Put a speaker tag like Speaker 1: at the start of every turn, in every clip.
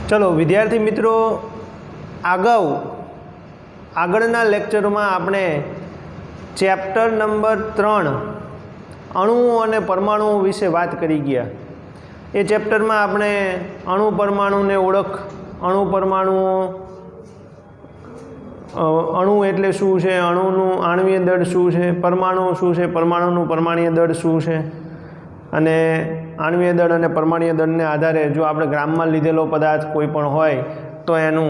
Speaker 1: चलो विद्यार्थी मित्रों, आगळना लेक्चर में आपणे चैप्टर नंबर 3 अणुओं और परमाणुओं विषे बात करी गया। ये चैप्टर में आपणे अणु परमाणु ने ओळख, अणु परमाणुओं, अणु एटले शुं छे, अणुनुं आणवीय दळ शुं छे, परमाणु शुं छे, परमाणुनुं परमाणुय दळ शुं छे अने आणवीय दळ अने परमाणुय दळने आधारे जो आपणे ग्राममां लीधेलो पदार्थ कोई पण होय तो एनुं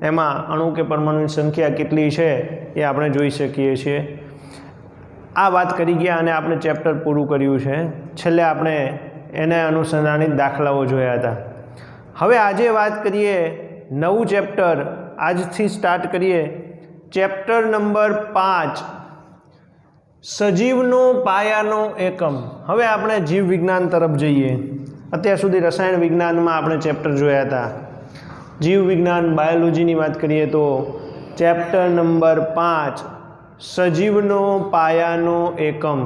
Speaker 1: एमां अणु के परमाणुनी संख्या केटली छे ए आपणे जोई शकीए छीए। आ बात करी गया अने आपणे चेप्टर पूरुं कर्युं छे। छेल्ले आपणे एने अनुसंधानित दाखलाओ जोया हता। हवे आजे बात करीए नवुं चेप्टर, आजथी स्टार्ट करीए चेप्टर नंबर 5 सजीवनो पायानो एकम। हवे आपणे जीव विज्ञान तरफ जईए। अत्यार सुधी रसायण विज्ञान में आपणे चेप्टर जोया था। जीव विज्ञान बायोलॉजी की बात करिए तो चेप्टर नंबर 5 सजीवनो पायानो एकम।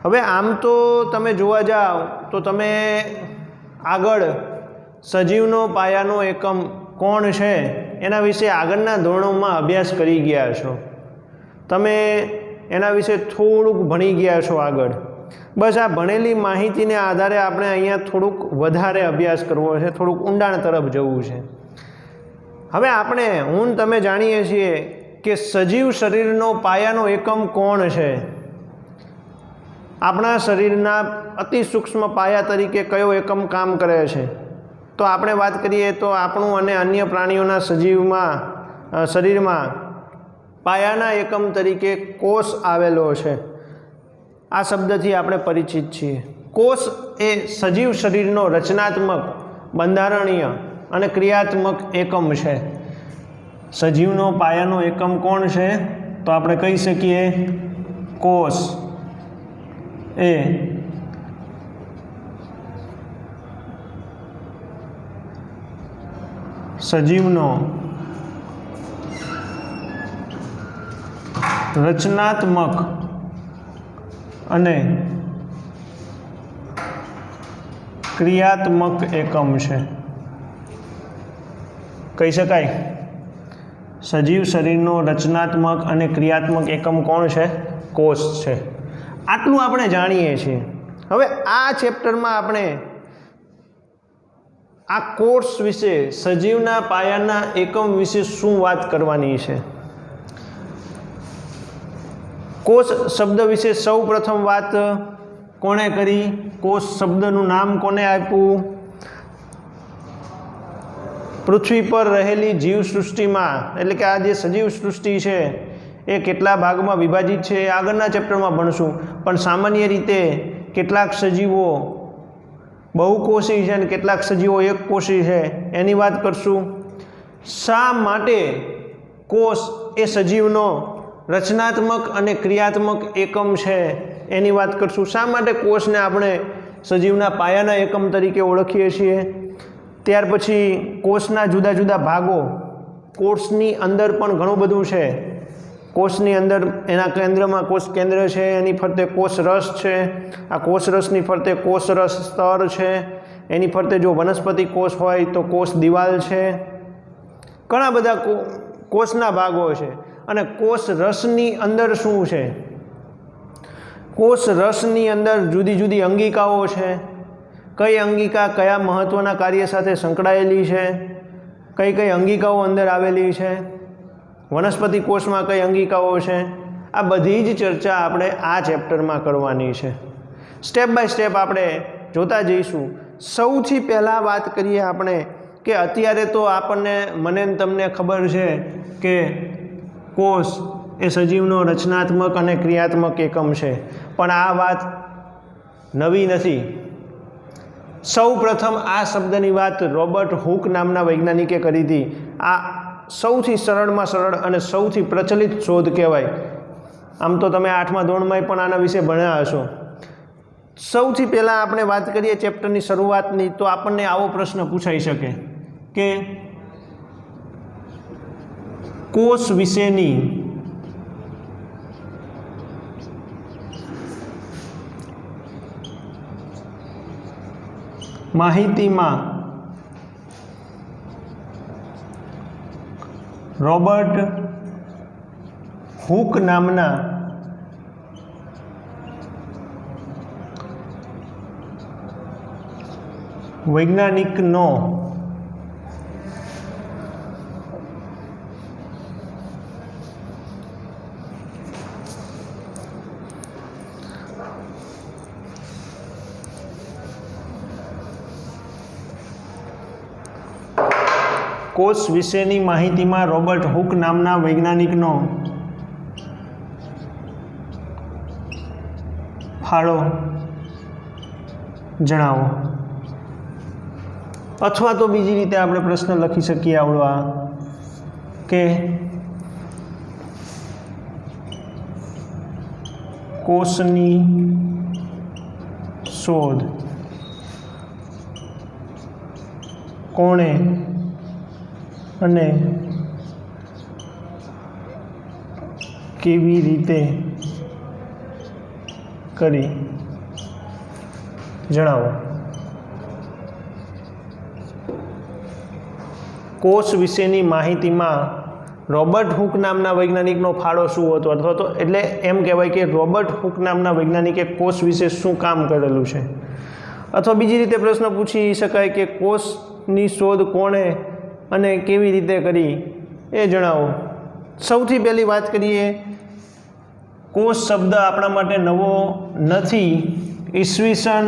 Speaker 1: हवे आम तो तमे जोवा जाओ तो तमे आगळ सजीवनो पायानो एकम कोण छे एना विषे आगळना धोरणोमां अभ्यास करी गया छो। तमे एना विषे थोड़ुंक भणी गया छो आगळ। बस आ भणेली माहितीने आधारे आपणे अहींया थोड़ुंक वधारे अभ्यास करवो छे, थोड़ुंक ऊंडाण तरफ जवुं छे। हवे आपणे हुं तमे जाणीए छीए के सजीव शरीरनो पायानो एकम कोण छे। आपणा शरीरना अति सूक्ष्म पाया तरीके कयो एकम काम करे छे। तो आपणे वात करीए तो आपणुं अने अन्य प्राणीओना सजीवमां शरीरमां पायाना एकम तरीके कोष आवेलो छे। आ शब्दथी आपणे परिचित छीए। कोष ए सजीव शरीरनो रचनात्मक, बंधारणीय अने क्रियात्मक एकम छे। सजीवनो पायानो एकम कोण छे तो आपणे कही शकीए कोष ए सजीवनो रचनात्मक अने क्रियात्मक एकम छे। कही शकाय सजीव शरीरनो रचनात्मक अने क्रियात्मक एकम कोण छे? कोष छे। आटલું આપણે જાણીએ છીએ। હવે આ ચેપ્ટરમાં આપણે આ કોષ વિશે, સજીવના પાયાના એકમ વિશે શું વાત કરવાની છે। कोष शब्द विषे सौ प्रथम बात कोणे करी? कोष शब्दनु नाम कोने आप्युं? पृथ्वी पर रहेली जीव सृष्टि में एटले के आ जे सजीव सृष्टि है ए केटला भाग में विभाजित है आगळना चेप्टर में भणशुं। पण सामान्य रीते केटलाक सजीवो बहुकोषी है अने केटलाक सजीवो एककोषी है एनी वात करशुं। शा माटे कोष ए सजीवनो रचनात्मक अने क्रियात्मक एकम है एनी वात करशुं। शा माटे कोषने आपणे सजीवना पायाना एकम तरीके ओळखीए छीए। त्यार पछी कोषना जुदा जुदा भागो, कोषनी अंदर पण घणुं बधुं छे। कोषनी अंदर एना केंद्र में कोष केंद्र है, एनी फरते कोष रस है, आ कोष रसनी फरते कोष रस स्तर है, एनी फरते जो वनस्पति कोष होय तो कोष दीवाल है। घणा बधा कोषना भागो है। अने कोष रसनी अंदर शुं छे? कोष रसनी अंदर जुदी जुदी अंगिकाओ है। कई अंगिका कया महत्वना कार्य साथे संकळायेली है, कई कई अंगिकाओ अंदर आवेली है। वनस्पति कोष में कई अंगिकाओ है। आ बधी ज चर्चा आपणे आ चेप्टर में करवानी है। स्टेप बाय स्टेप आपणे जोता जईशुं। सौथी पहला बात करिए आपणे के अत्यारे तो आपने मने तमने खबर है कि कोष ए सजीवनो रचनात्मक अने क्रियात्मक एकम है, पण आ बात नवी नथी। सौ प्रथम आ शब्दनी बात रॉबर्ट हुक नामना वैज्ञानिके करी थी। आ सौथी सरल में सरल अने सौथी प्रचलित शोध कहेवाय। आम तो तमे 8मा धोरणमां पण आना विषे भण्या हशो। सौथी पहला आपणे बात करीए चेप्टरनी शरूआतनी तो आपणने आवो प्रश्न पूछाई शके के कोष विशेनी माहिती में રોબર્ટ હુક નામના વૈજ્ઞાનિકનો કોષ વિશેની માહિતીમાં રોબર્ટ હુક નામના વૈજ્ઞાનિકનો ફાળો જણાવો. અથવા તો બીજી રીતે આપણે પ્રશ્ન લખી શકીએ આવડો આ કે કોષની શોધ કોણે અને કેવી રીતે કરી જણાવો. કોષ વિશેની માહિતીમાં રોબર્ટ હુક નામના વૈજ્ઞાનિકનો ફાળો શું હતો, અથવા તો એટલે એમ કહેવાય કે રોબર્ટ હુક નામના વૈજ્ઞાનિકે કોષ વિશે શું કામ કરેલું છે. અથવા બીજી રીતે પ્રશ્ન પૂછી શકાય કે કોષની શોધ કોણે અને કેવી રીતે કરી એ જણાવો. સૌથી પહેલી વાત કરીએ, કોષ શબ્દ આપણા માટે નવો નથી. ઈસવીસન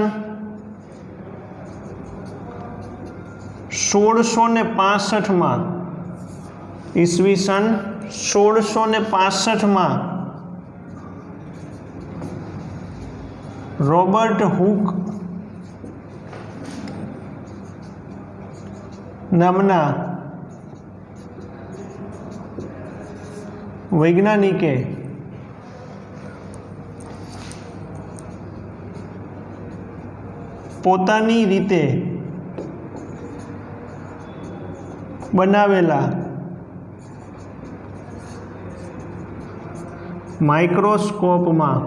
Speaker 1: 1665માં ઈસવીસન 1665માં રોબર્ટ હુક નામના વૈજ્ઞાનિકે પોતાની રીતે બનાવેલા માઇક્રોસ્કોપમાં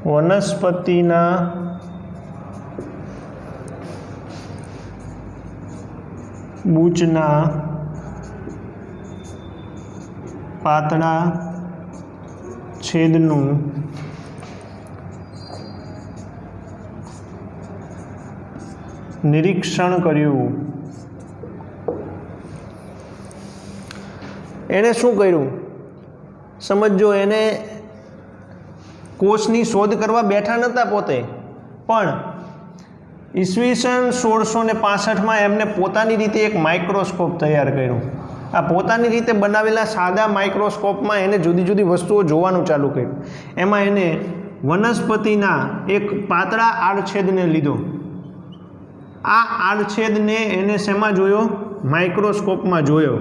Speaker 1: વનસ્પતિના બૂચના પાતળા છેદનું નિરીક્ષણ કર્યું. એણે શું કર્યું સમજો. એને કોષની શોધ કરવા બેઠા નહોતા પોતે, પણ ઈસવીસન 1665માં એમને પોતાની રીતે એક માઇક્રોસ્કોપ તૈયાર કર્યું. આ પોતાની રીતે બનાવેલા સાદા માઇક્રોસ્કોપમાં એને જુદી જુદી વસ્તુઓ જોવાનું ચાલુ કર્યું. એમાં એને વનસ્પતિના એક પાતળા આડછેદને લીધો. આ આડછેદને એને શેમાં જોયો? માઇક્રોસ્કોપમાં જોયો.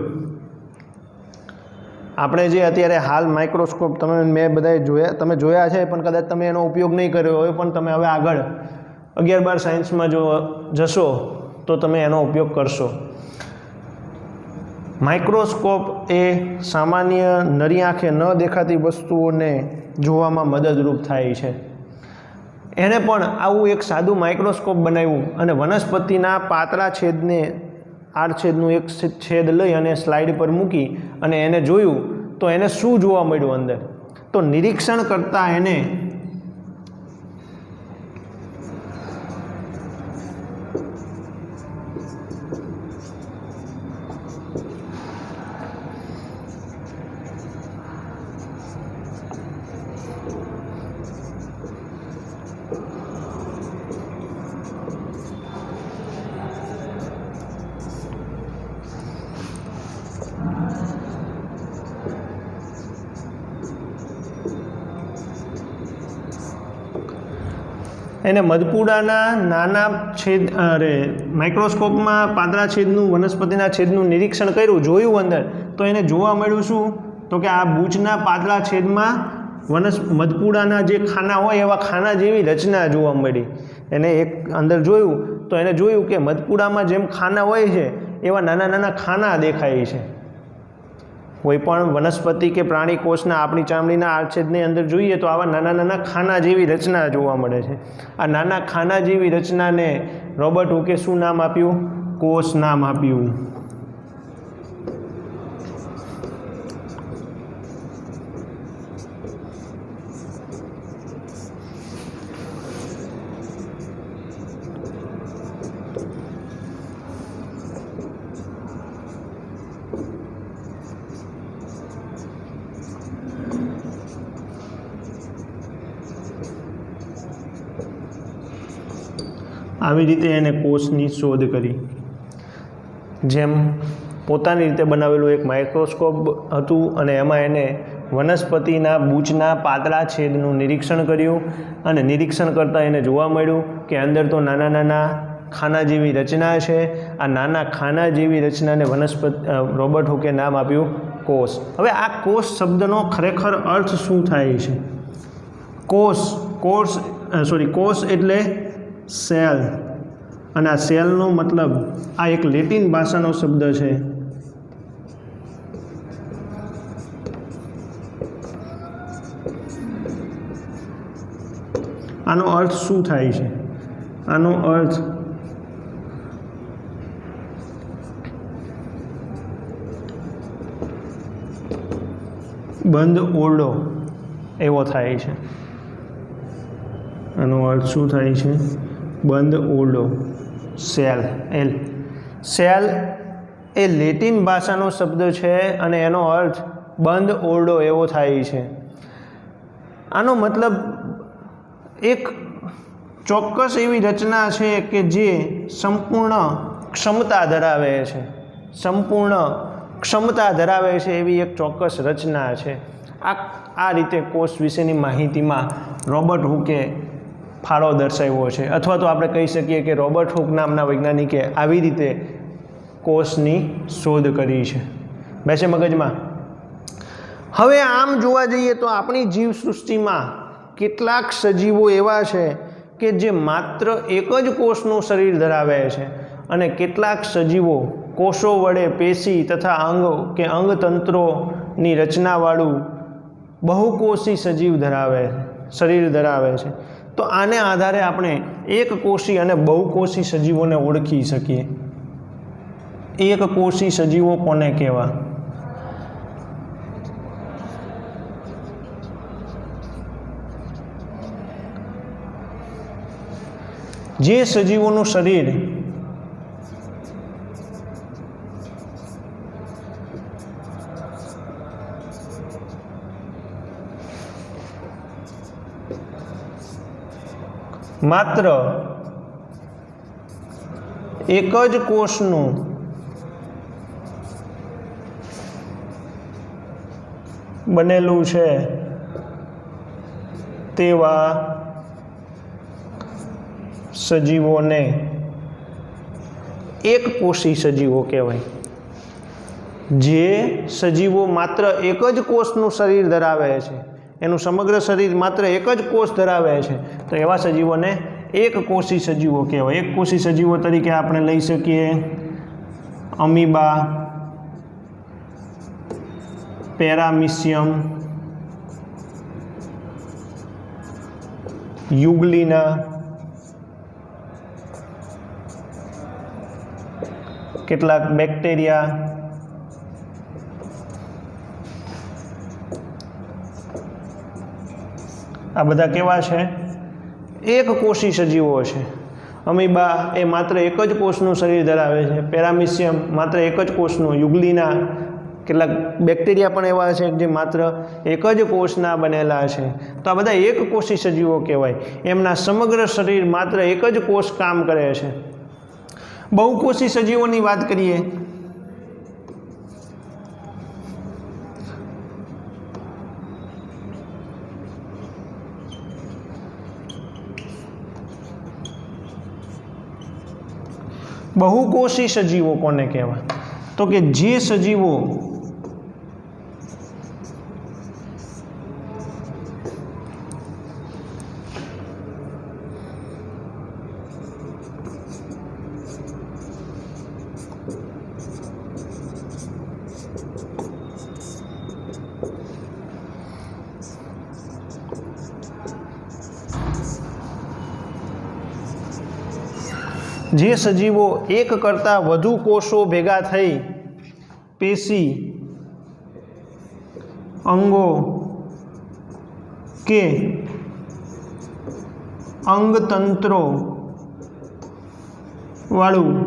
Speaker 1: આપણે જે અત્યારે હાલ માઇક્રોસ્કોપ મેં બધાએ તમે જોયા છે, પણ કદાચ તમે એનો ઉપયોગ નહીં કર્યો હોય, પણ તમે હવે આગળ 11-12 સાયન્સમાં જો જશો તો તમે એનો ઉપયોગ કરશો. માઇક્રોસ્કોપ એ સામાન્ય નરી આંખે ન દેખાતી વસ્તુઓને જોવામાં મદદરૂપ થાય છે. એણે પણ આવું એક સાદું માઇક્રોસ્કોપ બનાવ્યું અને વનસ્પતિના પાતળા છેદને આડછેદનું એક છેદ લઈ અને સ્લાઇડ પર મૂકી અને એને જોયું તો એને શું જોવા મળ્યું અંદર? તો નિરીક્ષણ કરતાં એને મધપૂડાના નાના છેદ માઇક્રોસ્કોપમાં પાતળા છેદનું વનસ્પતિના છેદનું નિરીક્ષણ કર્યું, જોયું અંદર, તો એને જોવા મળ્યું શું? તો કે આ બૂચના પાતળા છેદમાં મધપૂડાના જે ખાના હોય એવા ખાના જેવી રચના જોવા મળી. એને એક અંદર જોયું તો એને જોયું કે મધપૂડામાં જેમ ખાના હોય છે એવા નાના નાના ખાના દેખાય છે. કોઈપણ વનસ્પતિ કે પ્રાણી કોષના આપણી ચામડીના આડછેદની અંદર જોઈએ તો આવા નાના નાના ખાના જેવી રચના જોવા મળે છે. આ નાના ખાના જેવી રચનાને રોબર્ટ હુકે શું નામ આપ્યું? કોષ નામ આપ્યું. આવી રીતે એને કોષની શોધ કરી. જેમ પોતાની રીતે બનાવેલું એક માઇક્રોસ્કોપ હતું અને એમાં એને વનસ્પતિના બૂચના પાતળા છેદનું નિરીક્ષણ કર્યું અને નિરીક્ષણ કરતાં એને જોવા મળ્યું કે અંદર તો નાના નાના ખાના જેવી રચના છે. આ નાના ખાના જેવી રચનાને રોબર્ટ હુકે નામ આપ્યું કોષ. હવે આ કોષ શબ્દનો ખરેખર અર્થ શું થાય છે? કોષ એટલે સેલ, અને આ સેલનો મતલબ આ એક લેટિન ભાષાનો શબ્દ છે. આનો અર્થ શું થાય છે? આનો અર્થ બંધ ઓરડો એવો થાય છે. આનો અર્થ શું થાય છે? બંધ ઓરડો. સેલ એ લેટિન ભાષાનો શબ્દ છે અને એનો અર્થ બંધ ઓરડો એવો થાય છે. આનો મતલબ એક ચોક્કસ એવી રચના છે કે જે સંપૂર્ણ ક્ષમતા ધરાવે છે એવી એક ચોક્કસ રચના છે. આ રીતે કોષ વિશેની માહિતીમાં રોબર્ટ હુકે ફાળો દર્શાવ્યો છે, અથવા તો આપણે કહી શકીએ કે રોબર્ટ હુક નામના વૈજ્ઞાનિકે આવી રીતે કોષની શોધ કરી છે. બેસે મગજમાં? હવે આમ જોવા જઈએ તો આપણી જીવસૃષ્ટિમાં કેટલાક સજીવો એવા છે કે જે માત્ર એક જ કોષનું શરીર ધરાવે છે અને કેટલાક સજીવો કોષો વડે પેશી તથા અંગ કે અંગતંત્રોની રચનાવાળું બહુકોષી શરીર ધરાવે છે. તો આને આધારે આપણે એક કોષી અને બહુકોષી સજીવોને ઓળખી શકીએ. એક કોષી સજીવો કોને કહેવા? જે સજીવોનું શરીર માત્ર એક જ કોષનું બનેલું છે તેવા સજીવોને એક કોષી સજીવો કહેવાય. જે સજીવો માત્ર એક જ કોષનું શરીર ધરાવે છે, એનું સમગ્ર શરીર માત્ર એક જ કોષ ધરાવે છે, તો એવા સજીવોને એક કોષી સજીવો કહેવાય. એક કોષી સજીવો તરીકે આપણે લઈ શકીએ અમીબા, પેરામિશિયમ, યુગ્લિના, કેટલાક બેક્ટેરિયા, આ બધા કેવા છે? એક કોષી સજીવો છે. અમીબા એ માત્ર એક જ કોષનું શરીર ધરાવે છે. પેરામિશિયમ માત્ર એક જ કોષનું. યુગ્લિના કેટલાક બેક્ટેરિયા પણ એવા છે જે માત્ર એક જ કોષના બનેલા છે. તો આ બધા એક કોષી સજીવો કહેવાય. એમના સમગ્ર શરીર માત્ર એક જ કોષ કામ કરે છે. બહુકોષી સજીવોની વાત કરીએ બહુકોષી સજીવો કોને કહેવાય? તો કે જે સજીવો જે સજીવો એક કરતાં વધુ કોષો ભેગા થઈ પેશી, અંગો કે અંગતંત્રો વાળું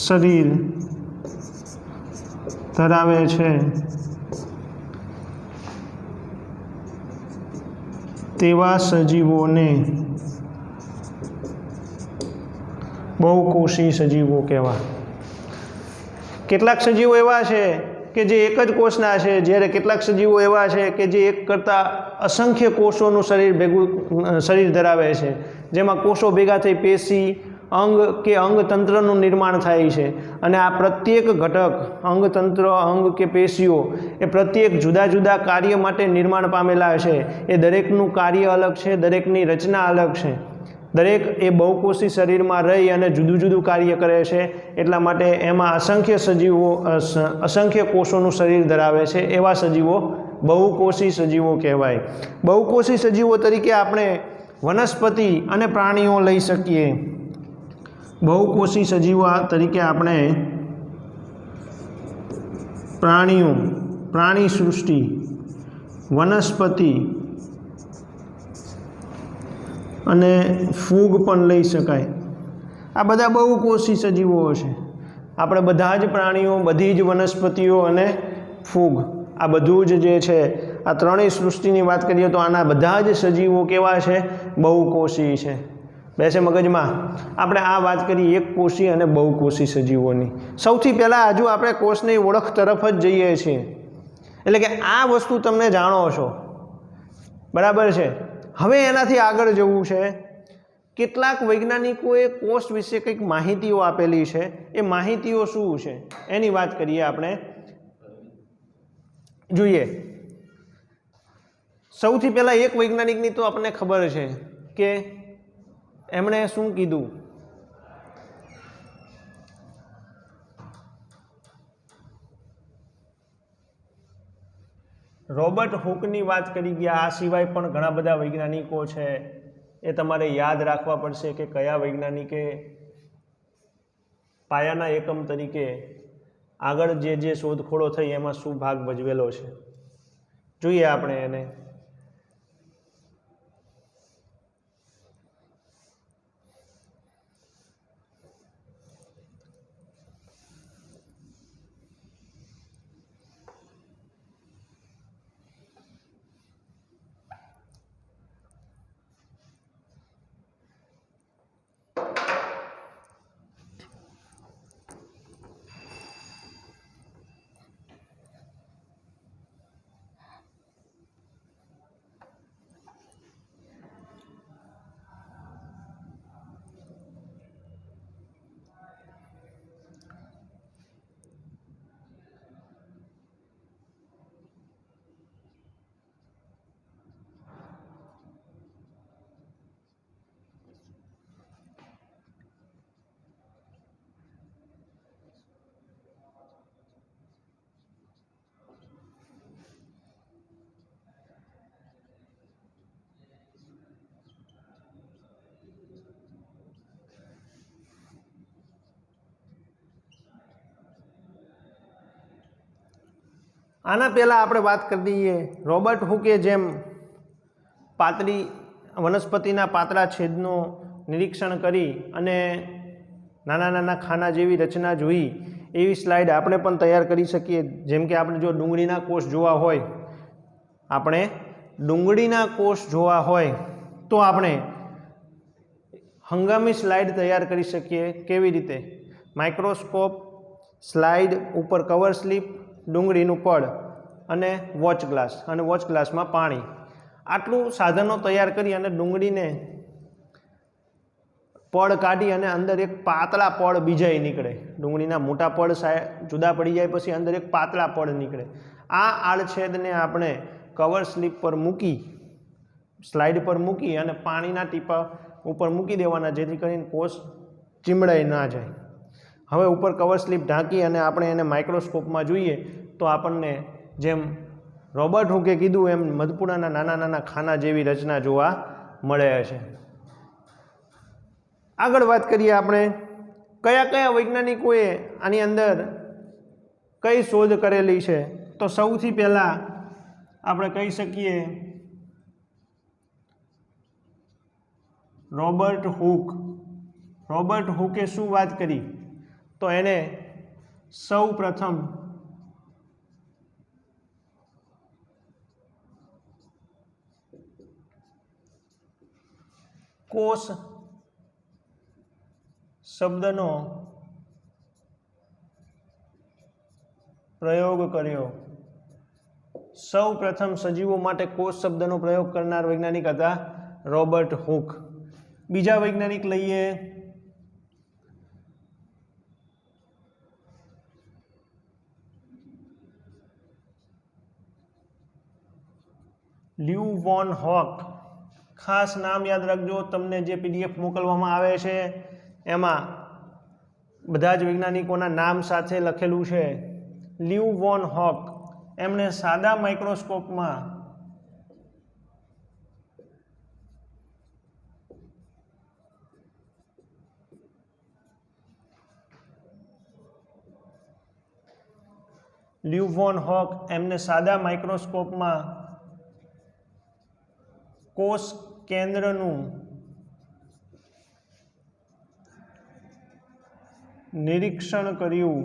Speaker 1: શરીર ધરાવે છે તેવા સજીવોને બહુકોષી સજીવો કહેવાય. કેટલાક સજીવો એવા છે કે જે એક જ કોષના છે, જ્યારે કેટલાક સજીવો એવા છે કે જે એક કરતાં અસંખ્ય કોષોનું શરીર ધરાવે છે, જેમાં કોષો ભેગા થઈ પેશી, અંગ કે અંગતંત્રનું નિર્માણ થાય છે. અને આ પ્રત્યેક ઘટક, અંગતંત્ર, અંગ કે પેશીઓ એ પ્રત્યેક જુદા જુદા કાર્ય માટે નિર્માણ પામેલા છે. એ દરેકનું કાર્ય અલગ છે, દરેકની રચના અલગ છે. દરેક એ બહુકોષી શરીરમાં રહી અને જુદું જુદું કાર્ય કરે છે. એટલા માટે એમાં અસંખ્ય સજીવો, અસંખ્ય કોષોનું શરીર ધરાવે છે. એવા સજીવો બહુકોષી સજીવો કહેવાય. બહુકોષી સજીવો તરીકે આપણે વનસ્પતિ અને પ્રાણીઓ લઈ શકીએ. બહુકોષી સજીવો તરીકે આપણે પ્રાણીઓ, પ્રાણી સૃષ્ટિ, વનસ્પતિ અને ફૂગ પણ લઈ શકાય. આ બધા બહુકોષી સજીવો છે. આપણે બધા જ પ્રાણીઓ, બધી જ વનસ્પતિઓ અને ફૂગ, આ બધું જ જે છે, આ ત્રણેય સૃષ્ટિની વાત કરીએ તો આના બધા જ સજીવો કેવા છે? બહુકોષી છે. બેસે મગજમાં? આપણે આ વાત કરી એકકોષી અને બહુકોષી સજીવોની. સૌથી પહેલાં હજુ આપણે કોષની ઓળખ તરફ જ જઈએ છીએ. એટલે કે આ વસ્તુ તમને જાણો છો, બરાબર છે. હવે એનાથી આગળ જવું છે. કેટલાક વૈજ્ઞાનિકોએ કોષ વિશે કંઈક માહિતીઓ આપેલી છે. એ માહિતીઓ શું છે એની વાત કરીએ આપણે. જોઈએ, સૌથી પહેલાં એક વૈજ્ઞાનિકની તો આપણને ખબર છે કે એમણે શું કીધું? રોબર્ટ હુકની વાત કરી ગયા. આ સિવાય પણ ઘણા બધા વૈજ્ઞાનિકો છે. એ તમારે યાદ રાખવા પડશે કે કયા વૈજ્ઞાનિકે પાયાના એકમ તરીકે આગળ જે શોધખોળો થઈ એમાં શું ભાગ ભજવેલો છે. જોઈએ આપણે એને. આના પહેલાં આપણે વાત કરી દઈએ. રોબર્ટ હુકે જેમ પાતળી વનસ્પતિના પાતળા છેદનું નિરીક્ષણ કરી અને નાના નાના ખાના જેવી રચના જોઈ, એવી સ્લાઇડ આપણે પણ તૈયાર કરી શકીએ. જેમ કે આપણે જો ડુંગળીના કોષ જોવા હોય, આપણે ડુંગળીના કોષ જોવા હોય તો આપણે હંગામી સ્લાઇડ તૈયાર કરી શકીએ. કેવી રીતે? માઇક્રોસ્કોપ, સ્લાઇડ ઉપર કવર સ્લીપ, ડુંગળીનું પડ અને વોચ ગ્લાસ, અને વોચ ગ્લાસમાં પાણી. આટલું સાધનો તૈયાર કરી અને ડુંગળીને પડ કાઢી અને અંદર એક પાતળા પડ બીજાય નીકળે. ડુંગળીના મોટા પડ જુદા પડી જાય પછી અંદર એક પાતળા પડ નીકળે. આ આડછેદને આપણે કવર સ્લીપ પર મૂકી, સ્લાઇડ પર મૂકી અને પાણીના ટીપા ઉપર મૂકી દેવાના, જેથી કરીને કોષ ચીમડાઈ ના જાય. હવે ઉપર કવર સ્લિપ ઢાંકી અને આપણે એને માઇક્રોસ્કોપમાં જોઈએ તો આપણને જેમ રોબર્ટ હુકે કીધું એમ મધપુડાના નાના નાના ખાના જેવી રચના જોવા મળે છે. આગળ વાત કરીએ આપણે કયા કયા વૈજ્ઞાનિકોએ આની અંદર કઈ શોધ કરેલી છે. તો સૌથી પહેલાં આપણે કહી શકીએ રોબર્ટ હુક. રોબર્ટ હુકે શું વાત કરી? તો એને સૌ પ્રથમ કોષ શબ્દનો પ્રયોગ કર્યો. સૌ પ્રથમ સજીવો માટે કોષ શબ્દનો પ્રયોગ કરનાર વૈજ્ઞાનિક હતા રોબર્ટ હુક. બીજા વૈજ્ઞાનિક લઈએ લ્યુ વોન હોક. ખાસ નામ યાદ રાખજો, તમને જે PDF મોકલવામાં આવે છે એમાં બધા જ વૈજ્ઞાનિકોના નામ સાથે લખેલું છે. લ્યુ વોન હોક. એમણે સાદા માઇક્રોસ્કોપમાં લ્યુ વોન હોક એમને સાદા માઇક્રોસ્કોપમાં કોષ કેન્દ્રનું નિરીક્ષણ કર્યું.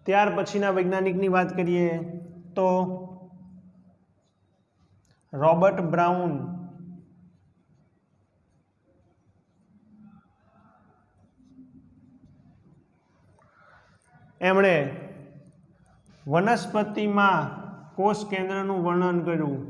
Speaker 1: ત્યાર પછીના વૈજ્ઞાનિકની વાત કરીએ તો રોબર્ટ બ્રાઉન. એમણે વનસ્પતિમાં કોષ કેન્દ્રનું વર્ણન કર્યું.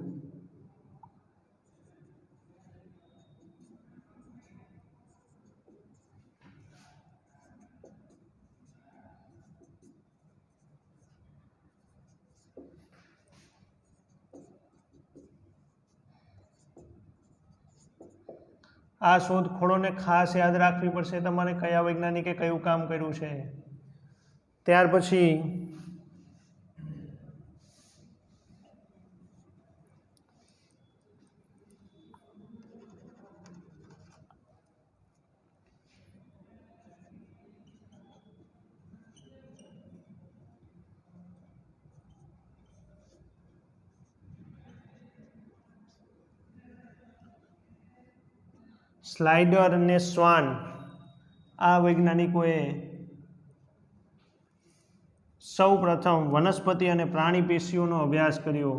Speaker 1: આ શોધખોળોને ખાસ યાદ રાખવી પડશે તમારે કયા વૈજ્ઞાનિકે કયું કામ કર્યું છે. ત્યાર પછી સ્લાઇડર અને સ્વાન. આ વૈજ્ઞાનિકોએ સૌ પ્રથમ વનસ્પતિ અને પ્રાણી પેશીઓનો અભ્યાસ કર્યો.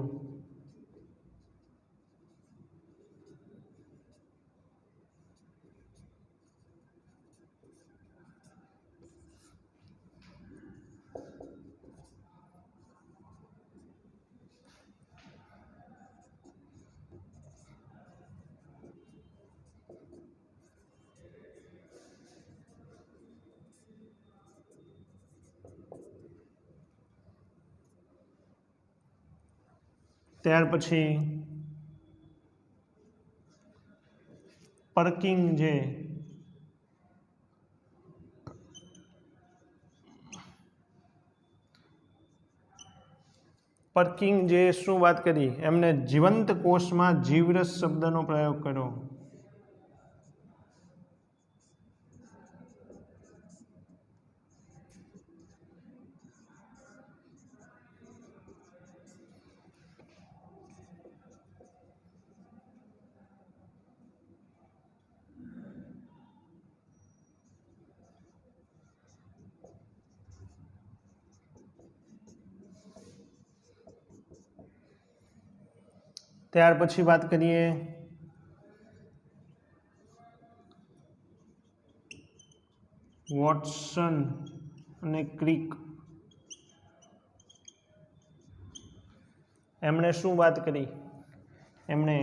Speaker 1: ત્યાર પછી પર્કિંજે શું વાત કરી? એમને જીવંત કોષમાં જીવરસ શબ્દનો પ્રયોગ કર્યો. ત્યાર પછી વાત કરીએ વોટસન અને ક્રિક. એમણે શું વાત કરી? એમણે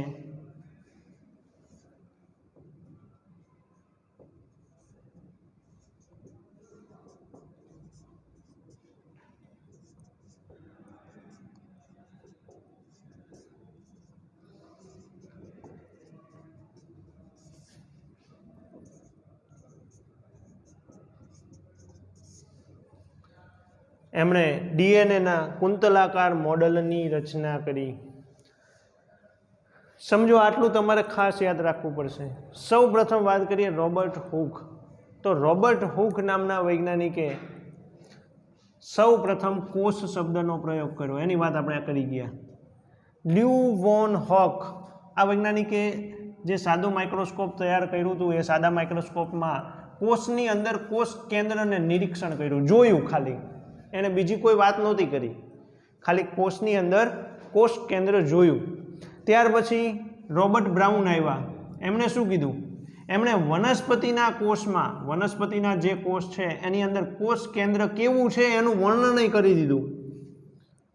Speaker 1: એમણે ડીએનએના કુંતલાકાર મોડલની રચના કરી. સમજો આટલું તમારે ખાસ યાદ રાખવું પડશે. સૌ પ્રથમ વાત કરીએ રોબર્ટ હુક. તો રોબર્ટ હુક નામના વૈજ્ઞાનિકે સૌ પ્રથમ કોષ શબ્દનો પ્રયોગ કર્યો, એની વાત આપણે કરી ગયા. લ્યુ વોન હોક આ વૈજ્ઞાનિકે જે સાદું માઇક્રોસ્કોપ તૈયાર કર્યું હતું, એ સાદા માઇક્રોસ્કોપમાં કોષની અંદર કોષ કેન્દ્રને નિરીક્ષણ કર્યું, જોયું ખાલી. એણે બીજી કોઈ વાત નહોતી કરી, ખાલી કોષની અંદર કોષ કેન્દ્ર જોયું. ત્યાર પછી રોબર્ટ બ્રાઉન આવ્યા. એમણે શું કીધું? એમણે વનસ્પતિના કોષમાં, વનસ્પતિના જે કોષ છે એની અંદર કોષ કેન્દ્ર કેવું છે એનું વર્ણન કરી દીધું.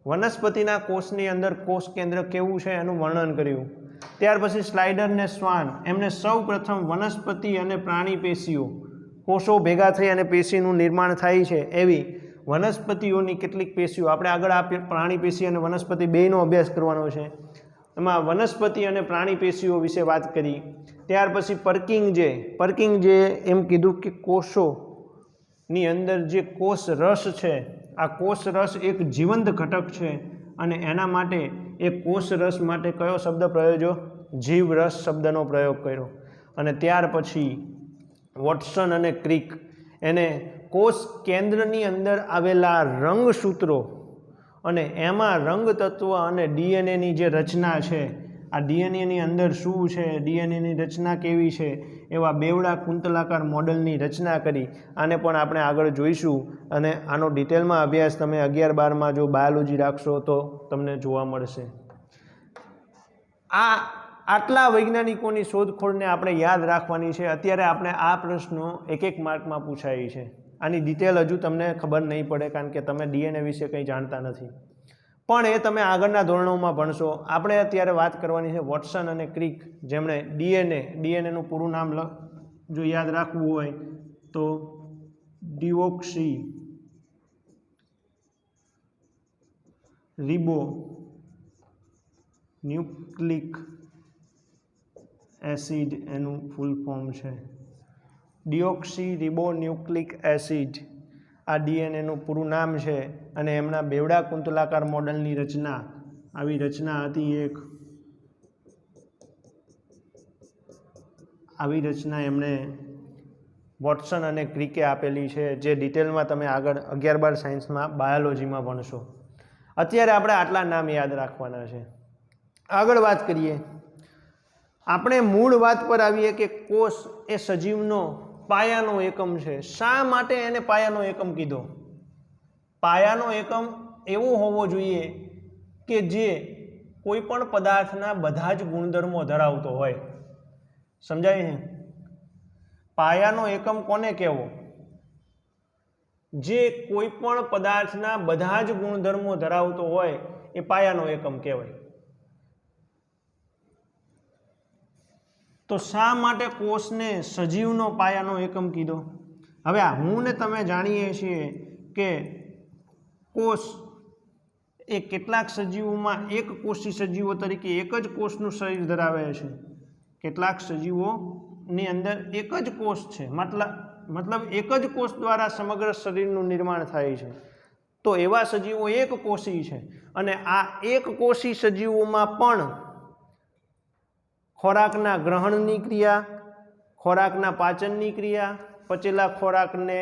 Speaker 1: વનસ્પતિના કોષની અંદર કોષ કેન્દ્ર કેવું છે એનું વર્ણન કર્યું. ત્યાર પછી સ્લાઇડર ને સ્વાન, એમણે સૌ પ્રથમ વનસ્પતિ અને પ્રાણી પેશીઓ, કોષો ભેગા થઈ અને પેશીનું નિર્માણ થાય છે એવી વનસ્પતિઓની કેટલીક પેશીઓ, આપણે આગળ આ પ્રાણી પેશી અને વનસ્પતિ બેયનો અભ્યાસ કરવાનો છે, એમાં વનસ્પતિ અને પ્રાણી પેશીઓ વિશે વાત કરી. ત્યાર પછી પર્કિંગ જે એમ કીધું કે કોષોની અંદર જે કોષ રસ છે, આ કોષ રસ એક જીવંત ઘટક છે અને એના માટે એ કોષ રસ માટે કયો શબ્દ પ્રયોજ્યો? જીવરસ શબ્દનો પ્રયોગ કર્યો. અને ત્યાર પછી વોટસન અને ક્રિક એને કોષ કેન્દ્રની અંદર આવેલા રંગસૂત્રો અને એમાં રંગ તત્વ અને ડીએનએની જે રચના છે, આ ડીએનએની અંદર શું છે, ડીએનએની રચના કેવી છે, એવા બેવડા કુંતલાકાર મોડલની રચના કરી. આને પણ આપણે આગળ જોઈશું અને આનો ડિટેલમાં અભ્યાસ તમે 11-12માં જો બાયોલોજી રાખશો તો તમને જોવા મળશે. આટલા વૈજ્ઞાનિકોની શોધખોળને આપણે યાદ રાખવાની છે. અત્યારે આપણે આ પ્રશ્નો 1-1 માર્કમાં પૂછાય છે. આની ડિટેલ હજુ તમને ખબર નહીં પડે કારણ કે તમે ડીએનએ વિશે કંઈ જાણતા નથી, પણ એ તમે આગળના ધોરણોમાં ભણશો. આપણે અત્યારે વાત કરવાની છે વોટસન અને ક્રિક, જેમણે ડીએનએનું પૂરું નામ જો યાદ રાખવું હોય તો ડીઓક્સી રિબો ન્યુક્લિક એસિડ એનું ફૂલ ફોર્મ છે. ડીઓક્સી રિબો ન્યુક્લિક એસિડ આ ડીએનએનું પૂરું નામ છે અને એમના બેવડા કુંતલાકાર મોડલની રચના, આવી રચના હતી એક, આવી રચના એમણે વોટસન અને ક્રિકે આપેલી છે, જે ડિટેલમાં તમે આગળ 11-12 સાયન્સમાં બાયોલોજીમાં ભણશો. અત્યારે આપણે આટલા નામ યાદ રાખવાના છે. આગળ વાત કરીએ, આપણે મૂળ વાત પર આવીએ કે કોષ એ સજીવનો પાયાનો એકમ છે. શા માટે એને પાયાનો એકમ કીધો? પાયાનો એકમ એવો હોવો જોઈએ કે જે કોઈ પણ પદાર્થના બધા જ ગુણધર્મો ધરાવતો હોય. સમજાય છે? પાયાનો એકમ કોને કહેવો? જે કોઈ પણ પદાર્થના બધા જ ગુણધર્મો ધરાવતો હોય એ પાયાનો એકમ કહેવાય. તો શા માટે કોષને સજીવનો પાયાનો એકમ કીધો? હવે હું ને તમે જાણીએ છીએ કે કોષ એ કેટલાક સજીવોમાં એક કોષી સજીવો તરીકે એક જ કોષનું શરીર ધરાવે છે. કેટલાક સજીવોની અંદર એક જ કોષ છે, મતલબ એક જ કોષ દ્વારા સમગ્ર શરીરનું નિર્માણ થાય છે. તો એવા સજીવો એક કોષી છે અને આ એક કોષી સજીવોમાં પણ ખોરાકના ગ્રહણની ક્રિયા, ખોરાકના પાચનની ક્રિયા, પચેલા ખોરાકને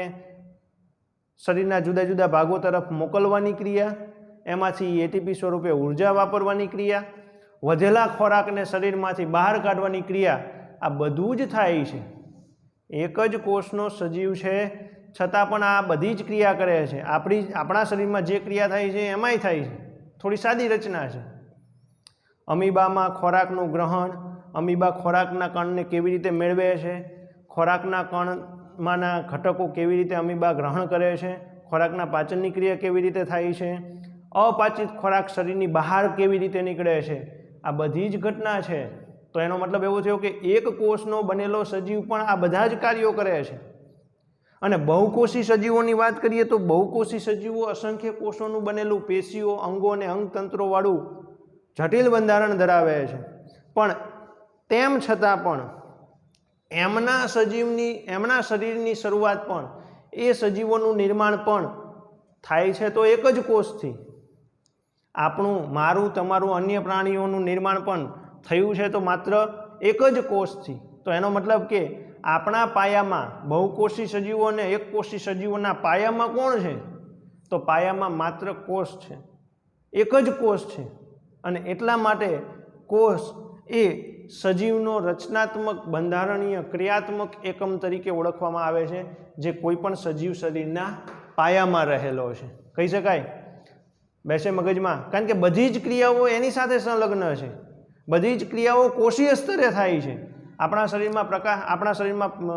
Speaker 1: શરીરના જુદા જુદા ભાગો તરફ મોકલવાની ક્રિયા, એમાંથી એટીપી સ્વરૂપે ઉર્જા વાપરવાની ક્રિયા, વધેલા ખોરાકને શરીરમાંથી બહાર કાઢવાની ક્રિયા, આ બધું જ થાય છે. એક જ કોષનો સજીવ છે છતાં પણ આ બધી જ ક્રિયા કરે છે. આપણા શરીરમાં જે ક્રિયા થાય છે એમાંય થાય છે. થોડી સાદી રચના છે. અમીબામાં ખોરાકનું ગ્રહણ, અમીબા ખોરાકના કણને કેવી રીતે મેળવે છે, ખોરાકના કણમાંના ઘટકો કેવી રીતે અમીબા ગ્રહણ કરે છે, ખોરાકના પાચનની ક્રિયા કેવી રીતે થાય છે, અપાચિત ખોરાક શરીરની બહાર કેવી રીતે નીકળે છે, આ બધી જ ઘટના છે. તો એનો મતલબ એવો થયો કે એક કોષનો બનેલો સજીવ પણ આ બધા જ કાર્યો કરે છે. અને બહુકોષી સજીવોની વાત કરીએ તો બહુકોષી સજીવો અસંખ્ય કોષોનું બનેલું પેશીઓ, અંગો અને અંગતંત્રોવાળું જટિલ બંધારણ ધરાવે છે. પણ તેમ છતાં પણ એમના શરીરની શરૂઆત પણ, એ સજીવોનું નિર્માણ પણ થાય છે તો એક જ કોષથી. આપણું, મારું, તમારું, અન્ય પ્રાણીઓનું નિર્માણ પણ થયું છે તો માત્ર એક જ કોષથી. તો એનો મતલબ કે આપણા પાયામાં બહુકોષી સજીવો અને એકકોષી સજીવોના પાયામાં કોણ છે? તો પાયામાં માત્ર કોષ છે, એક જ કોષ છે. અને એટલા માટે કોષ એ સજીવનો રચનાત્મક, બંધારણીય, ક્રિયાત્મક એકમ તરીકે ઓળખવામાં આવે છે, જે કોઈ પણ સજીવ શરીરના પાયામાં રહેલો છે. કહી શકાય? બેસે મગજમાં? કારણ કે બધી જ ક્રિયાઓ એની સાથે સંલગ્ન છે. બધી જ ક્રિયાઓ કોષીય સ્તરે થાય છે. આપણા શરીરમાં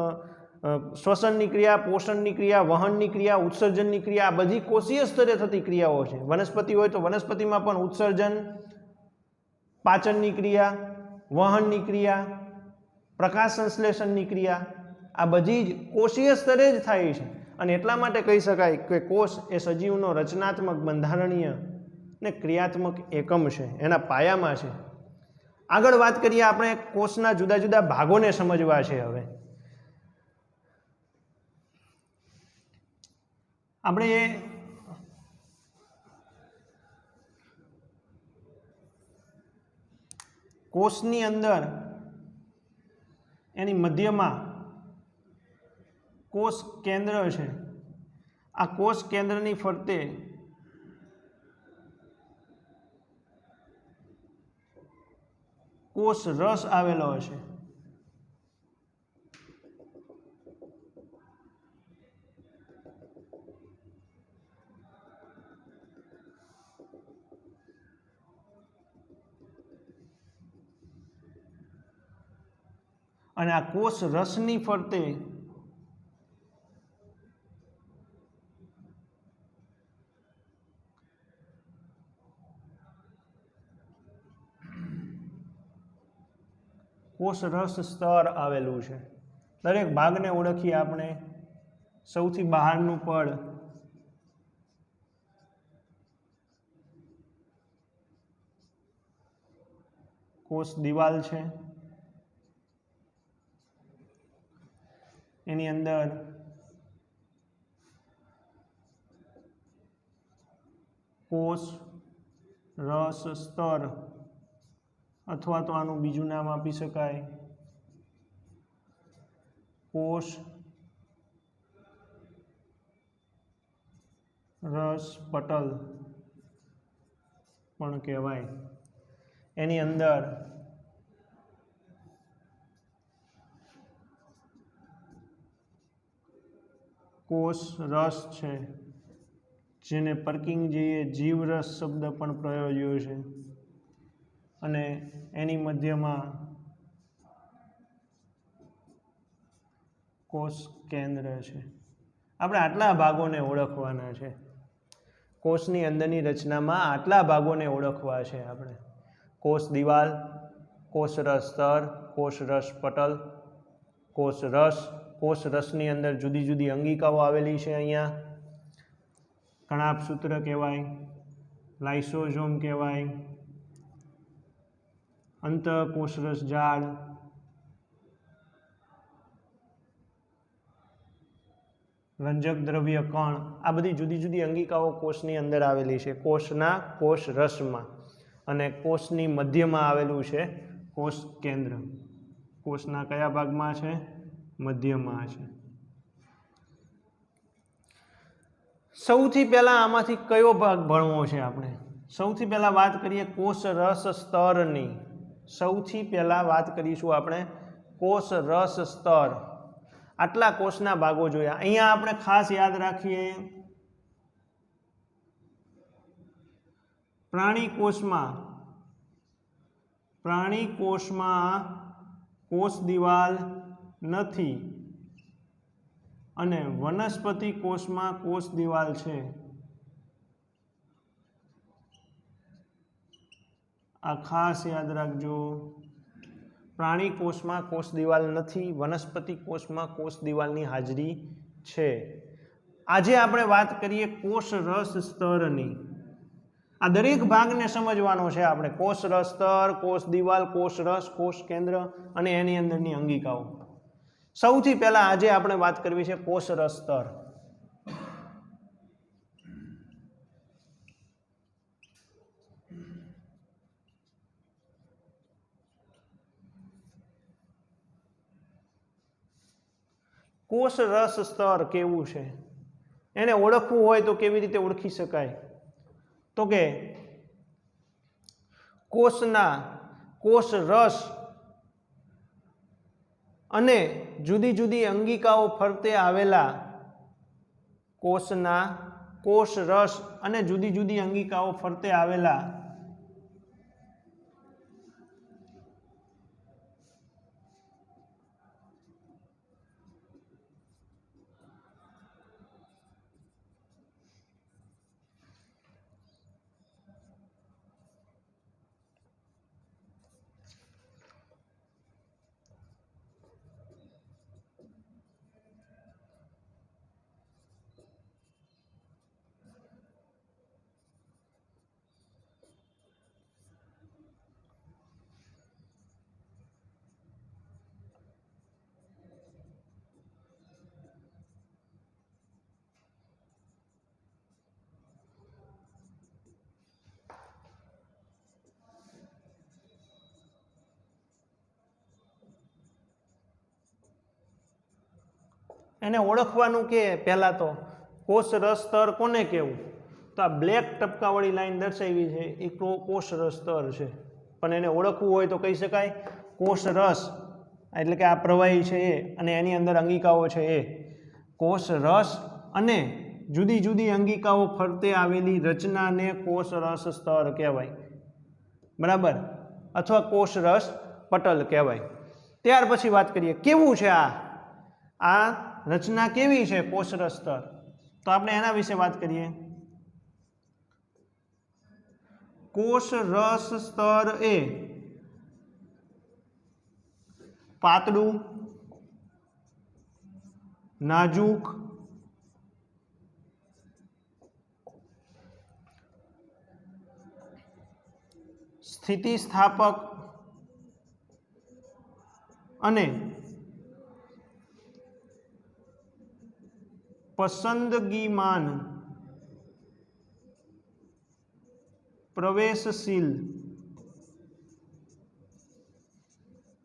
Speaker 1: શ્વસનની ક્રિયા, પોષણની ક્રિયા, વહનની ક્રિયા, ઉત્સર્જનની ક્રિયા, આ બધી કોષીય સ્તરે થતી ક્રિયાઓ છે. વનસ્પતિ હોય તો વનસ્પતિમાં પણ ઉત્સર્જન, પાચનની ક્રિયા, વહનની ક્રિયા, પ્રકાશ સંશ્લેષણની ક્રિયા, આ બધી જ કોષીય સ્તરે જ થાય છે. અને એટલા માટે કહી શકાય કે કોષ એ સજીવનો રચનાત્મક, બંધારણીય ને ક્રિયાત્મક એકમ છે, એના પાયામાં છે. આગળ વાત કરીએ, આપણે કોષના જુદા જુદા ભાગોને સમજવા છે. હવે આપણે કોષની અંદર એની મધ્યમાં કોષ કેન્દ્ર છે. આ કોષ કેન્દ્રની ફરતે કોષ રસ આવેલો હશે. અને આ કોષ રસની ફરતે કોષ રસ સ્તર આવેલું છે. દરેક ભાગને ઓળખીએ આપણે. સૌથી બહારનું પડ કોષ દિવાલ છે. એની અંદર કોષ રસ સ્તર, અથવા તો આનું બીજું નામ આપી શકાય કોષ રસ પટલ પણ કહેવાય. એની અંદર કોષ રસ છે, જેને પર્કિંજીએ જીવરસ શબ્દ પણ પ્રયોજ્યો છે. અને એની મધ્યમાં કોષ કેન્દ્ર છે. આપણે આટલા ભાગોને ઓળખવાના છે. કોષની અંદરની રચનામાં આટલા ભાગોને ઓળખવા છે આપણે. કોષ દિવાલ, કોષ રસ સ્તર, કોષ રસ પટલ, કોષ રસ. કોષ રસની અંદર જુદી જુદી અંગિકાઓ આવેલી છે. અહીંયા કણાભસૂત્ર કહેવાય, લાઇસોઝોમ કહેવાય, અંતઃકોષરસ જાળ, રંજક દ્રવ્ય કણ, આ બધી જુદી જુદી અંગિકાઓ કોષની અંદર આવેલી છે. કોષના કોષ રસમાં. અને કોષની મધ્યમાં આવેલું છે કોષ કેન્દ્ર. કોષના કયા ભાગમાં છે? મધ્યમાં છે. સૌથી પહેલા આમાંથી કયો ભાગ ભણવો છે આપણે? સૌથી પહેલા વાત કરીએ કોષ રસ સ્તરની. સૌથી પહેલા વાત કરીશું આપણે કોષ રસ સ્તર. આટલા કોષના ભાગો જોયા. અહીંયા આપણે ખાસ યાદ રાખીએ, પ્રાણી કોષમાં કોષ દિવાલ નથી અને વનસ્પતિ કોષમાં કોષ દિવાલ છે. આ ખાસ યાદ રાખજો. પ્રાણી કોષમાં કોષ દિવાલ નથી, વનસ્પતિ કોષમાં કોષ દિવાલની હાજરી છે. આજે આપણે વાત કરીએ કોષ રસ સ્તરની. આ દરેક ભાગને સમજવાનો છે આપણે. કોષ રસ સ્તર, કોષ દિવાલ, કોષ રસ, કોષ કેન્દ્ર અને એની અંદરની અંગિકાઓ. સૌથી પહેલા આજે આપણે વાત કરવી છે કોષ રસ સ્તર. કોષ રસ સ્તર કેવું છે, એને ઓળખવું હોય તો કેવી રીતે ઓળખી શકાય? તો કે કોષના કોષ રસ અને જુદી જુદી અંગિકાઓ ફરતે આવેલા કોષના કોષ રસ અને જુદી જુદી અંગિકાઓ ફરતે આવેલા એને ઓળખવાનું કે પહેલાં તો કોષ રસ સ્તર કોને કહેવું? તો આ બ્લેક ટપકાવાળી લાઈન દર્શાવી છે એ કોષ રસ સ્તર છે, પણ એને ઓળખવું હોય તો કહી શકાય કોષ રસ એટલે કે આ પ્રવાહી છે એ અને એની અંદર અંગિકાઓ છે એ કોષ રસ અને જુદી જુદી અંગિકાઓ ફરતે આવેલી રચનાને કોષ રસ સ્તર કહેવાય, બરાબર, અથવા કોષ રસ પટલ કહેવાય. ત્યાર પછી વાત કરીએ કેવું છે આ રચના કેવી છે કોષ રસ સ્તર, તો આપણે એના વિશે વાત કરીએ. કોષ રસ સ્તર એ પાતળું, નાજુક, સ્થિતિસ્થાપક અને પસંદગીમાન પ્રવેશશીલ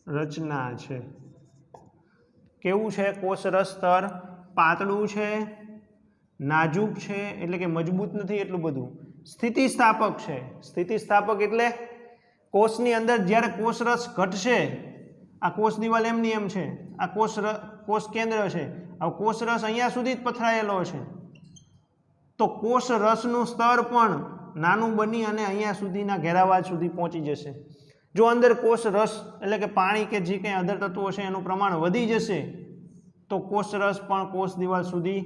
Speaker 1: રચના છે. કેવું છે કોષ રસ સ્તર? પાતળું છે, નાજુક છે એટલે કે મજબૂત નથી એટલું બધું, સ્થિતિસ્થાપક છે. સ્થિતિસ્થાપક એટલે કોષની અંદર જ્યારે કોષ રસ ઘટશે, આ કોષ દિવાલ એમની એમ છે, આ કોષ કેન્દ્ર છે, હવે કોષ રસ અહીંયા સુધી જ પથરાયેલો છે, તો કોષ રસનું સ્તર પણ નાનું બની અને અહીંયા સુધીના ઘેરાવા સુધી પહોંચી જશે. જો અંદર કોષ રસ એટલે કે પાણી કે જે કંઈ અધર તત્વો છે એનું પ્રમાણ વધી જશે તો કોષ રસ પણ કોષ દિવાલ સુધી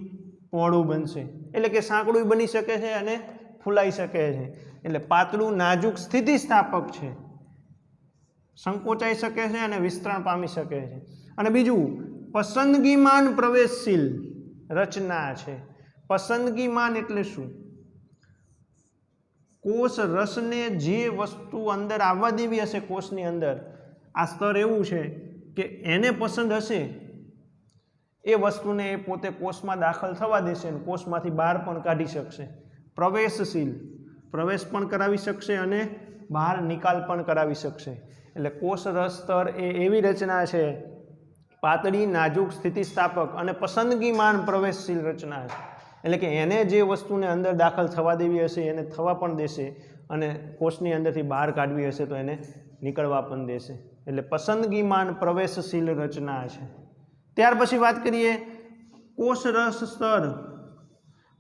Speaker 1: પહોળું બનશે, એટલે કે સાંકડું બની શકે છે અને ફૂલાઈ શકે છે. એટલે પાતળું, નાજુક, સ્થિતિસ્થાપક છે, સંકોચાઈ શકે છે અને વિસ્તરણ પામી શકે છે. અને બીજું પસંદગીમાન પ્રવેશશીલ રચના છે. પસંદગીમાન એટલે શું? કોષ રસને જે વસ્તુ અંદર આવવા દેવી હશે કોષની અંદર, આ સ્તર એવું છે કે એને પસંદ હશે એ વસ્તુને એ પોતે કોષમાં દાખલ થવા દેશે અને કોષમાંથી બહાર પણ કાઢી શકશે. પ્રવેશશીલ, પ્રવેશ પણ કરાવી શકશે અને બહાર નિકાલ પણ કરાવી શકશે. એટલે કોષ રસ સ્તર એ એવી રચના છે, પાતળી, નાજુક, સ્થિતિસ્થાપક અને પસંદગીમાન પ્રવેશશીલ રચના છે. એટલે કે એને જે વસ્તુને અંદર દાખલ થવા દેવી હશે એને થવા પણ દેશે અને કોષની અંદરથી બહાર કાઢવી હશે તો એને નીકળવા પણ દેશે. એટલે પસંદગીમાન પ્રવેશશીલ રચના છે. ત્યાર પછી વાત કરીએ કોષ રસ સ્તર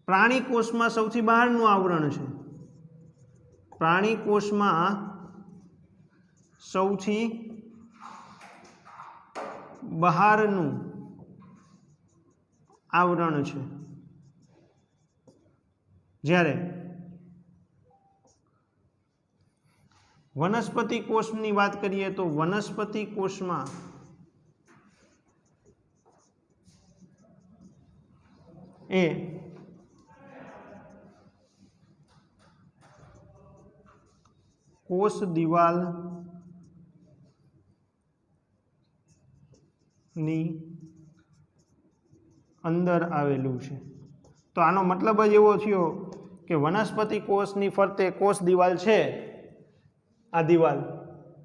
Speaker 1: પ્રાણી કોષમાં સૌથી બહારનું આવરણ છે. પ્રાણી કોષમાં સૌથી બહારનું આવરણ છે. જ્યારે વનસ્પતિ કોષની વાત કરીએ તો વનસ્પતિ કોષમાં એ કોષ દિવાલની અંદર આવેલું છે. તો આનો મતલબ જ એવો થયો કે વનસ્પતિ કોષની ફરતે કોષ દિવાલ છે, આ દિવાલ,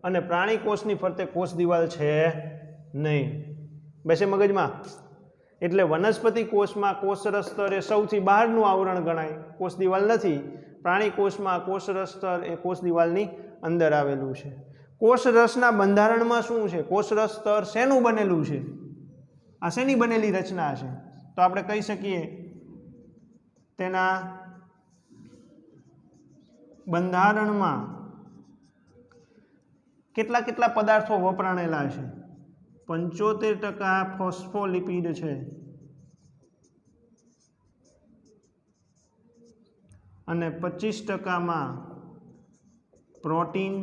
Speaker 1: અને પ્રાણી કોષની ફરતે કોષ દિવાલ છે નહીં. બેસે મગજમાં? એટલે વનસ્પતિ કોષમાં કોષરસ સ્તર એ સૌથી બહારનું આવરણ ગણાય, કોષ દિવાલ નથી. પ્રાણી કોષમાં કોષરસ સ્તર એ કોષ દિવાલની અંદર આવેલું છે. કોષરસના બંધારણમાં શું છે? કોષરસ સ્તર શેનું બનેલું છે? આ શેની બનેલી રચના છે? તો આપણે કહી શકીએ તેના બંધારણમાં કેટલા કેટલા પદાર્થો વપરાણેલા છે? 75% ફોસ્ફોલિપિડ છે અને 25%માં પ્રોટીન,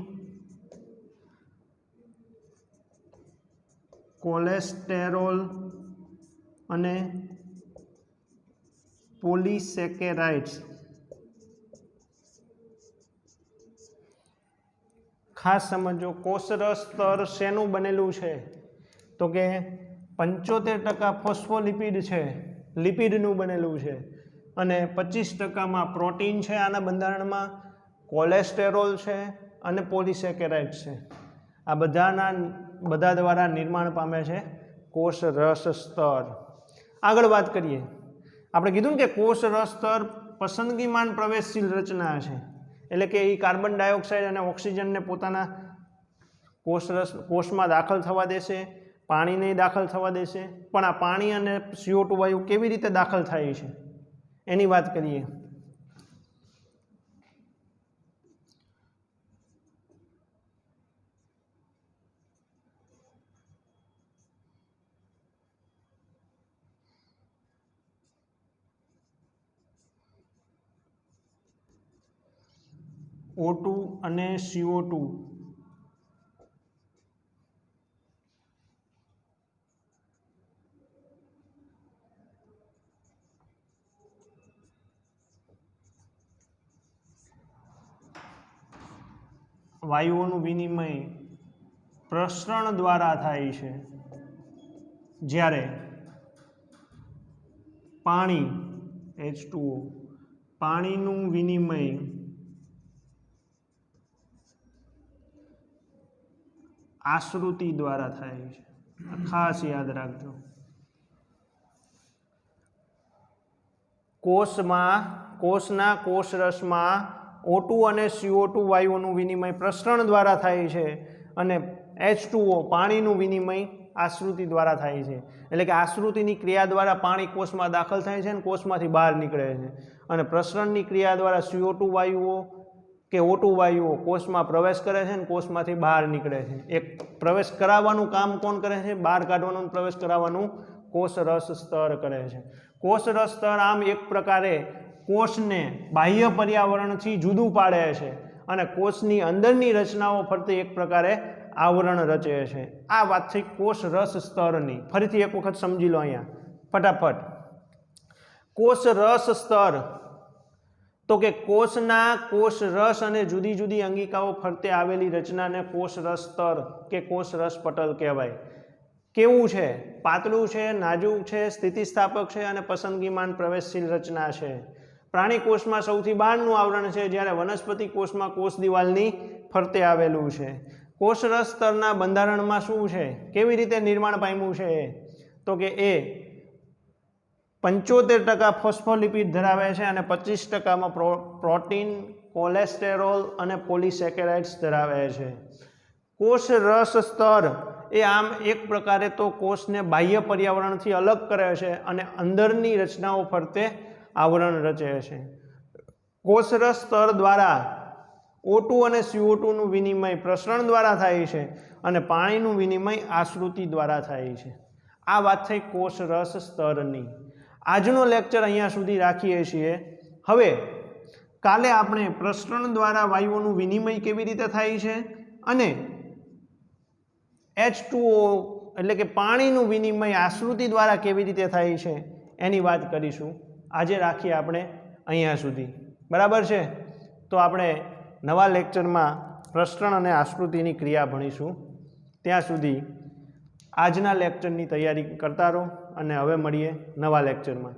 Speaker 1: કોલેસ્ટેરોલ અને પોલિસેકેરાઇડ્સ. ખાસ સમજો, કોષરસ સ્તર શેનું બનેલું છે? તો કે 75% ફોસ્ફોલિપિડ છે, લિપિડનું બનેલું છે, અને 25%માં પ્રોટીન છે આના બંધારણમાં, કોલેસ્ટેરોલ છે અને પોલિસેકેરાઇડ છે. આ બધા દ્વારા નિર્માણ પામે છે કોષરસ સ્તર. આગળ વાત કરીએ. આપણે કીધું ને કે કોષરસ સ્તર પસંદગીમાન પ્રવેશશીલ રચના છે, એટલે કે એ કાર્બન ડાયોક્સાઇડ અને ઓક્સિજનને પોતાના કોષમાં દાખલ થવા દેશે, પાણીને દાખલ થવા દેશે. પણ આ પાણી અને CO2 વાયુ કેવી રીતે દાખલ થાય છે એની વાત કરીએ. O2 અને CO2 વાયુઓનું વિનિમય પ્રસરણ દ્વારા થાય છે, જ્યારે પાણી H2O પાણીનું વિનિમય આશ્રુતિ દ્વારા થાય છે. ખાસ યાદ રાખજો. કોષના કોષરસમાં O2 અને CO2 વાયુઓનું વિનિમય પ્રસરણ દ્વારા થાય છે અને H2O પાણીનું વિનિમય આશ્રુતિ દ્વારા થાય છે. એટલે કે આશ્રુતિની ક્રિયા દ્વારા પાણી કોષમાં દાખલ થાય છે અને કોષમાંથી બહાર નીકળે છે, અને પ્રસરણની ક્રિયા દ્વારા CO2 વાયુઓ કે O2 વાયુઓ કોષમાં પ્રવેશ કરે છે અને કોષમાંથી બહાર નીકળે છે. એક પ્રવેશ કરાવવાનું કામ કોણ કરે છે? બહાર કાઢવાનું, પ્રવેશ કરાવવાનું કોષરસ સ્તર કરે છે. કોષરસ સ્તર આમ એક પ્રકારે કોષને બાહ્ય પર્યાવરણથી જુદું પાડે છે અને કોષની અંદરની રચનાઓ ફરતી એક પ્રકારે આવરણ રચે છે. આ વાત થઈ કોષરસ સ્તરની. ફરીથી એક વખત સમજી લો અહીંયા ફટાફટ. કોષરસ સ્તર તો કે કોષના કોષરસ અને જુદી જુદી અંગિકાઓ ફરતે આવેલી રચનાને કોષરસ સ્તર કે કોષરસ પટલ કહેવાય. કેવું છે? પાતળું છે, નાજુક છે, સ્થિતિસ્થાપક છે અને પસંદગીમાન પ્રવેશશીલ રચના છે. પ્રાણી કોષમાં સૌથી બહારનું આવરણ છે, જ્યારે વનસ્પતિ કોષમાં કોષ દિવાલની ફરતે આવેલું છે. કોષરસ સ્તરના બંધારણમાં શું છે? કેવી રીતે નિર્માણ પામ્યું છે? તો કે એ 75% ફોસ્ફોલિપિડ ધરાવે છે અને 25%માં પ્રોટીન, કોલેસ્ટેરોલ અને પોલિસેકેરાઇડ્સ ધરાવે છે. કોષરસ સ્તર એ આમ એક પ્રકારે તો કોષને બાહ્ય પર્યાવરણથી અલગ કરે છે અને અંદરની રચનાઓ ફરતે આવરણ રચે છે. કોષરસ સ્તર દ્વારા O2 અને CO2નું વિનિમય પ્રસરણ દ્વારા થાય છે અને પાણીનું વિનિમય આશ્રુતિ દ્વારા થાય છે. આ વાત થઈ કોષરસ સ્તરની. આજનો લેક્ચર અહીંયા સુધી રાખીએ છીએ. હવે કાલે આપણે પ્રસરણ દ્વારા વાયુઓનું વિનિમય કેવી રીતે થાય છે અને H2O એટલે કે પાણીનું વિનિમય આશ્રુતિ દ્વારા કેવી રીતે થાય છે એની વાત કરીશું. આજે રાખીએ આપણે અહીંયા સુધી. બરાબર છે? તો આપણે નવા લેક્ચરમાં પ્રસરણ અને આશ્રુતિની ક્રિયા ભણીશું. ત્યાં સુધી આજના લેક્ચરની તૈયારી કરતા રહો અને હવે મળીએ નવા લેક્ચરમાં.